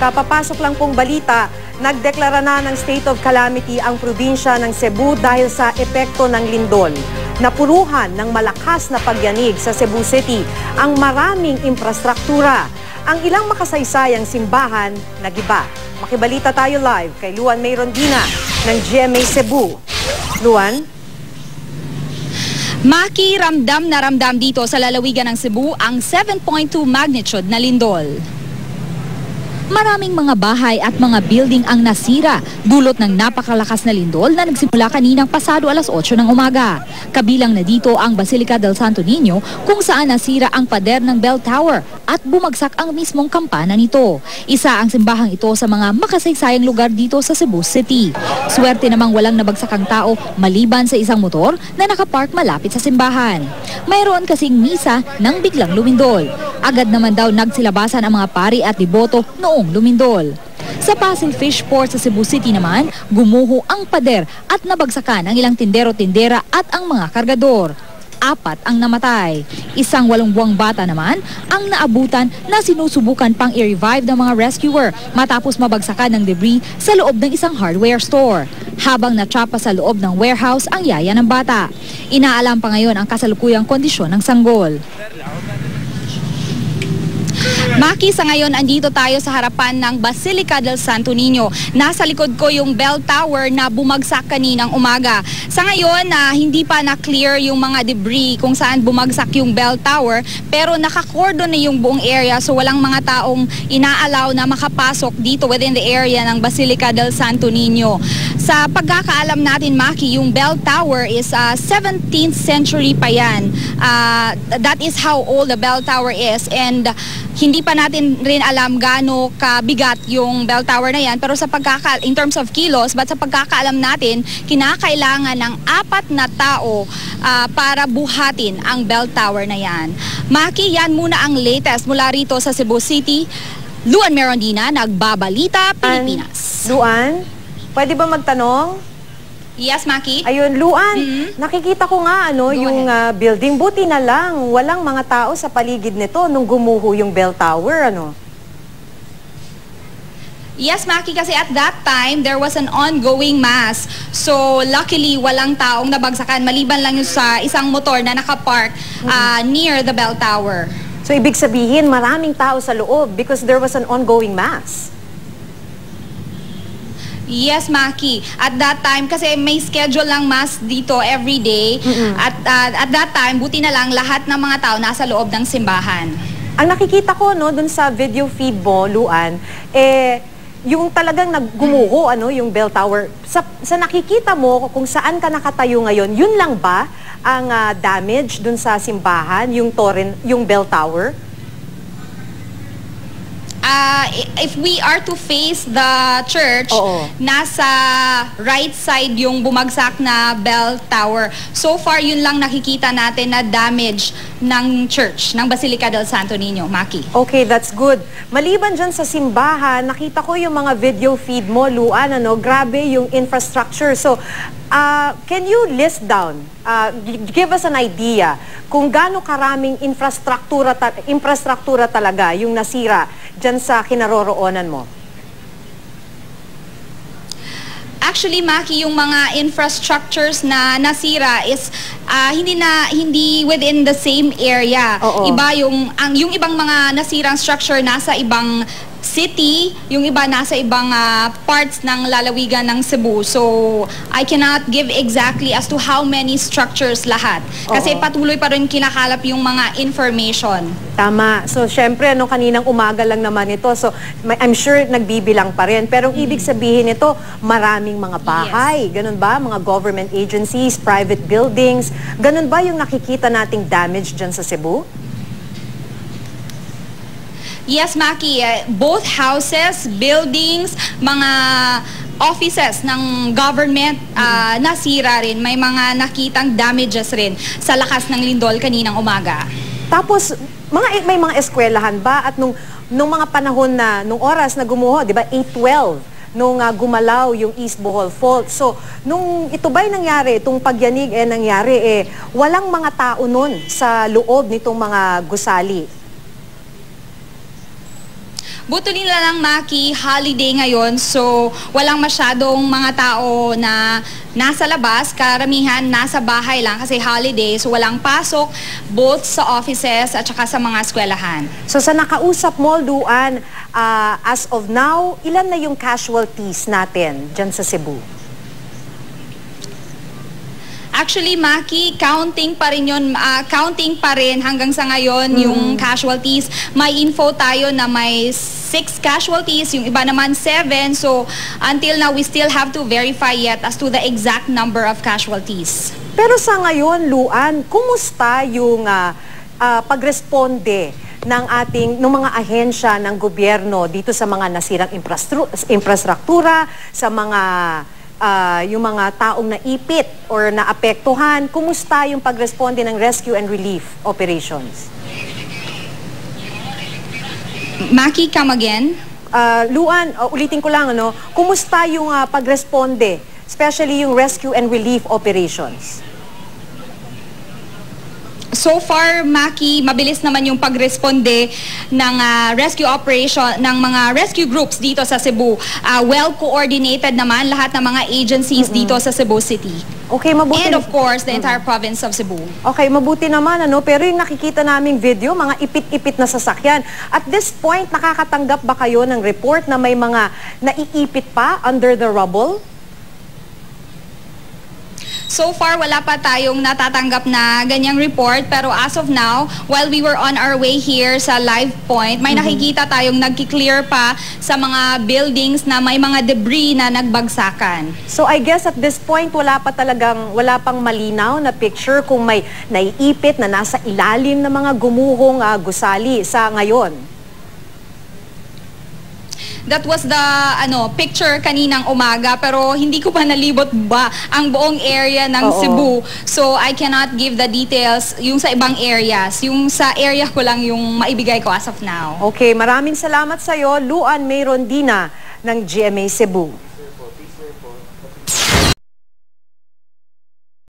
Kapapasok lang pong balita, nagdeklara na ng state of calamity ang probinsya ng Cebu dahil sa epekto ng lindol. Napuruhan ng malakas na pagyanig sa Cebu City ang maraming infrastruktura. Ang ilang makasaysayang simbahan nagiba. Makibalita tayo live kay Luan May Rondina ng GMA Cebu. Luan? Maki, ramdam na ramdam dito sa lalawigan ng Cebu ang 7.2 magnitude na lindol. Maraming mga bahay at mga building ang nasira dulot ng napakalakas na lindol na nagsimula kaninang pasado alas 8 ng umaga. Kabilang na dito ang Basilica del Santo Niño kung saan nasira ang pader ng bell tower at bumagsak ang mismong kampana nito. Isa ang simbahang ito sa mga makasaysayang lugar dito sa Cebu City. Swerte namang walang nabagsakang tao maliban sa isang motor na nakapark malapit sa simbahan. Mayroon kasing misa nang biglang lumindol. Agad naman daw nagsilabasan ang mga pari at deboto noong lumindol. Sa Pasig Fish Port sa Cebu City naman, gumuho ang pader at nabagsakan ang ilang tindero-tindera at ang mga kargador. 4 ang namatay. Isang 8 buwang bata naman ang naabutan na sinusubukan pang i-revive ng mga rescuer matapos mabagsakan ng debris sa loob ng isang hardware store. Habang natrapa sa loob ng warehouse ang yaya ng bata. Inaalam pa ngayon ang kasalukuyang kondisyon ng sanggol. Maki, sa ngayon andito tayo sa harapan ng Basilica del Santo Niño. Nasa likod ko yung bell tower na bumagsak kaninang umaga. Sa ngayon, hindi pa na-clear yung mga debris kung saan bumagsak yung bell tower, pero naka-cordon na yung buong area, so walang mga taong inaalaw na makapasok dito within the area ng Basilica del Santo Niño. Sa pagkakaalam natin, Maki, yung bell tower is 17th century pa yan. That is how old the bell tower is, and hindi pa natin rin alam gaano kabigat yung bell tower na yan, pero sa in terms of kilos, but sa pagkakaalam natin, kinakailangan ng 4 na tao para buhatin ang bell tower na yan. Maki, yan muna ang latest mula rito sa Cebu City. Luan May Rondina, Nagbabalita, Pilipinas. Luan, pwede ba magtanong? Yes, Maki. Ayun, Luan, nakikita ko nga yung building. Buti na lang, walang mga tao sa paligid nito nung gumuho yung bell tower, Yes, Maki, kasi at that time, there was an ongoing mass. So, luckily, walang taong nabagsakan. Maliban lang yung sa isang motor na nakapark near the bell tower. So, ibig sabihin, maraming tao sa loob because there was an ongoing mass. Yes, Maki. At that time, kasi may schedule lang mass dito every day. At that time, buti na lang lahat ng mga tao nasa loob ng simbahan. Ang nakikita ko dun sa video feed mo, Luan, yung talagang naggumuho, yung bell tower. Sa nakikita mo, kung saan ka nakatayo ngayon, yun lang ba ang damage dun sa simbahan, yung bell tower? If we are to face the church, nasa right side yung bumagsak na bell tower. So far, yun lang nakikita natin na damage ng church, ng Basilica del Santo Niño, Maki. Okay, that's good. Maliban dyan sa simbahan, nakita ko yung mga video feed mo, Luan, grabe yung infrastructure. So, can you list down, give us an idea kung gaano karaming infrastruktura talaga yung nasira dyan sa kinaroroonan mo? Actually, Maki, yung mga infrastructures na nasira is hindi within the same area. Iba yung ibang mga nasirang structure nasa ibang city, yung iba nasa ibang parts ng lalawigan ng Cebu. So, I cannot give exactly as to how many structures lahat. Kasi patuloy pa rin kinakalap yung mga information. Tama. So, syempre, kaninang umaga lang naman ito. So, I'm sure nagbibilang pa rin. Pero ang ibig sabihin nito, maraming mga bahay. Ganun ba? Mga government agencies, private buildings. Ganun ba yung nakikita nating damage dyan sa Cebu? Yes, Maki. Both houses, buildings, mga offices ng government nasira rin. May mga nakitang damages rin sa lakas ng lindol kaninang umaga. Tapos, may mga eskwelahan ba? At nung mga panahon nung oras na gumuho, di ba, 8/12, nung gumalaw yung East Bohol Fault. So, nung ito ba'y nangyari, itong pagyanig nangyari, walang mga tao nun sa loob nitong mga gusali? Buto nila lang, Maki, holiday ngayon, so walang masyadong mga tao na nasa labas. Karamihan nasa bahay lang kasi holiday, so walang pasok both sa offices at saka sa mga eskwelahan. So sa nakausap mo, Luan, as of now, ilan na yung casualties natin dyan sa Cebu? Actually, Maki, counting pa rin yun, counting pa rin hanggang sa ngayon yung casualties. May info tayo na may 6 casualties, yung iba naman 7. So, until now, we still have to verify yet as to the exact number of casualties. Pero sa ngayon, Luan, kumusta yung pagresponde ng mga ahensya ng gobyerno dito sa mga nasirang infrastruktura, sa mga yung mga taong naipit or naapektuhan? Kumusta yung pagresponde ng rescue and relief operations? Maki, come again? Luan, ulitin ko lang, kumusta yung pagresponde, especially yung rescue and relief operations? So far, Maki, mabilis naman yung pagresponde ng rescue operation, ng mga rescue groups dito sa Cebu. Well-coordinated naman lahat ng mga agencies dito sa Cebu City. Okay, mabuti. And of course, the entire province of Cebu. Okay, mabuti naman, pero yung nakikita naming video, mga ipit-ipit na sasakyan. At this point, nakakatanggap ba kayo ng report na may mga naiipit pa under the rubble? So far, wala pa tayong natatanggap na ganyang report. Pero as of now, while we were on our way here sa live point, may nakikita tayong nagki-clear pa sa mga buildings na may mga debris na nagbagsakan. So I guess at this point, wala pang malinaw na picture kung may naiipit na nasa ilalim ng mga gumuhong gusali sa ngayon. That was the picture kaninang umaga, pero hindi ko pa nalibot ba ang buong area ng Cebu. So I cannot give the details yung sa ibang areas. Yung sa area ko lang yung maibigay ko as of now. Okay, maraming salamat sa iyo, Luan Mayrondina ng GMA Cebu.